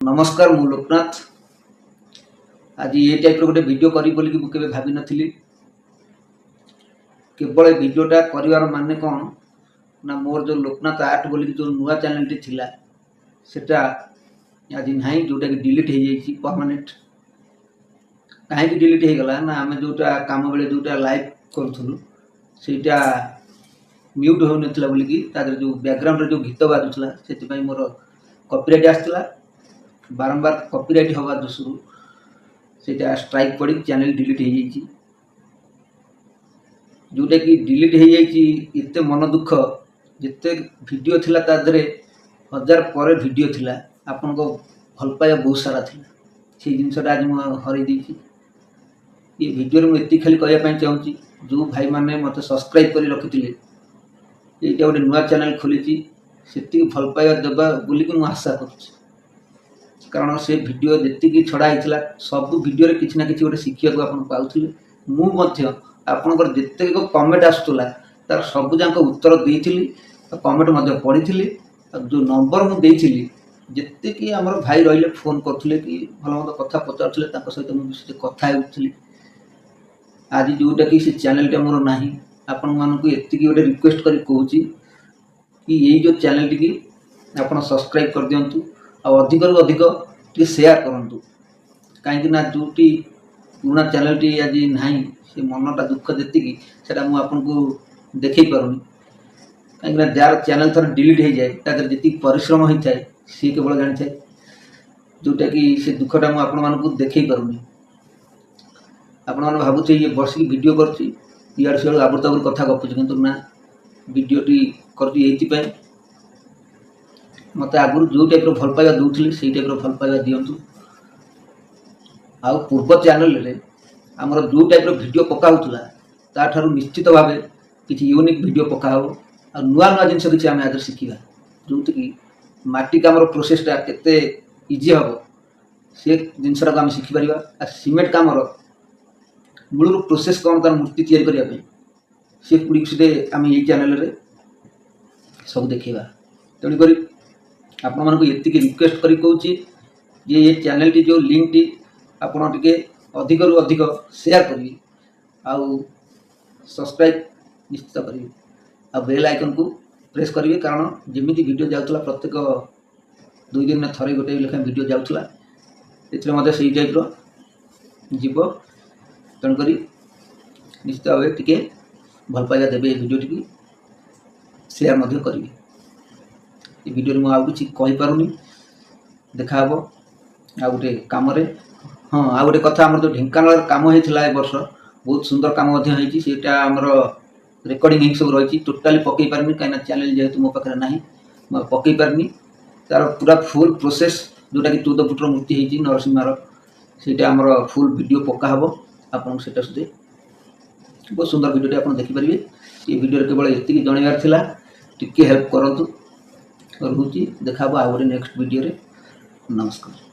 नमस्कार मु लोकनाथ आज ये टाइप गोटे वीडियो करी बोली मुझे भाभी नी केवल वीडियोटा कर माने कौन ना मोर जो लोकनाथ आर्ट बोली जो नुआ चैनल टी थिला सेटा आज ना जोटा कि डिलीट हो जाइए परमानेंट कहीं डिलीट हो गला ना आम जोटा काम बेले जोटा लाइव करूँ सेटा म्यूट हो नाला बोलिकी जो बैकग्राउंड जो गीत बाजुला से मोर कॉपीराइट आसला बारंबार कॉपीराइट हवा दोषरू से स्ट्राइक पड़ी चैनल डिलीट हो जाइए जोटा कि डिलीट हो जाइए मन दुख जिते वीडियो थिला तादरे 1000 पर वीडियो थिला आपन को भल पाया बहुत सारा थिला से जिनसटा आज मुझे हर ये वीडियो में एति खाली कहवाई चाहूँगी जो भाई मैंने मत सब्सक्राइब कर रखी ये गोटे नुआ चैनल खोली से भल पाया देवा बोलिक मुझे आशा कर कारण से वीडियो जी छड़ा होता सब वीडियो किसी ना कि गोटे शिखा को पाते मुझे आपंकर जिते कमेंट आसूला तार सब जाक उत्तर देती कमेंट पढ़ी जो नंबर मुझे जिते आम भाई रही फोन करते कि भल मत कथा पचारे सहित मुझे कथा होती आज जोटा कि से चैनलटा मोर ना आपण मानक एति गोटे रिक्वेस्ट कर कहूँ कि यही जो चैनल टी आप सब्सक्राइब कर दिंतु अधिक रु अधिक टे शेयर करूँ कहीं जोटी पुराना चैनल टी आज ना से मनटा दुख जी से आपको देखे पारूनी कहीं जार चैनल थर डिलीट हो जाए जी परिश्रम होता है सी केवल जानी थाए जोटा कि से दुखटा मुझे देखे पारूनी आपण मैंने भावुचे ये बसिक वीडियो कर सियाड़ आबुर ताबुर कथा गपुचे किंतु ना वीडियोटी कर मत आगुरी जो टाइप भल पाइबा दूसरी से टाइप भल पाइबा दिंतु आ पूर्व चैनल रे आमर जो टाइप वीडियो पकाउला ताठू निश्चित भाव किसी यूनिक वीडियो पकाओ आ नुआ नुआ जिन किसी आम आज शिखा जो कि माटी काम प्रोसेसटा केते इजी हम से जिनसा आम शिखिपर आ सीमेंट काम मूल प्रोसेस कौन तार मूर्ति तैयारी करने से पूरी आम ये चैनल रे सब देखा तेणुक आपण मानक ये रिक्वेस्ट कर कहूँ ये चैनल टी जो लिंक टी आपड़ टे अधिक रु अधिक शेयर करेंगे आउ सब्सक्राइब निश्चित करेंगे आ बेल आइकन को प्रेस करेंगे कारण जमी वीडियो जाऊला प्रत्येक 2 दिन में थरे गोटे लेखा वीडियो जाऊला ये से टाइप जीव तेणुक निश्चित भाव टे भल पाइबा देवे वीडियो टी शेयर करेंगे ये वीडियो में आउ कि कहीपरूनी देखा आ गोटे कम हाँ आ गोटे कथा आम जो ढेंकानाल काम होता है वर्ष बहुत सुंदर कम होता आमर रेकर्डिंग सब रही टोटाली पकई पारनी कहीं चैनल जेहेतु मो पाखे ना पकई पारनी तार पूरा फुल प्रोसेस जोटा कि 14 फुटर मूर्ति होती नरसिंहार से आमर फुल वीडियो पकाहब आपको से बहुत सुंदर वीडियो आप देखिपारे ये वीडियो केवल ये जनइबार टिके हेल्प करूँ रोचे देखा आ गए नेक्स्ट वीडियो रे नमस्कार।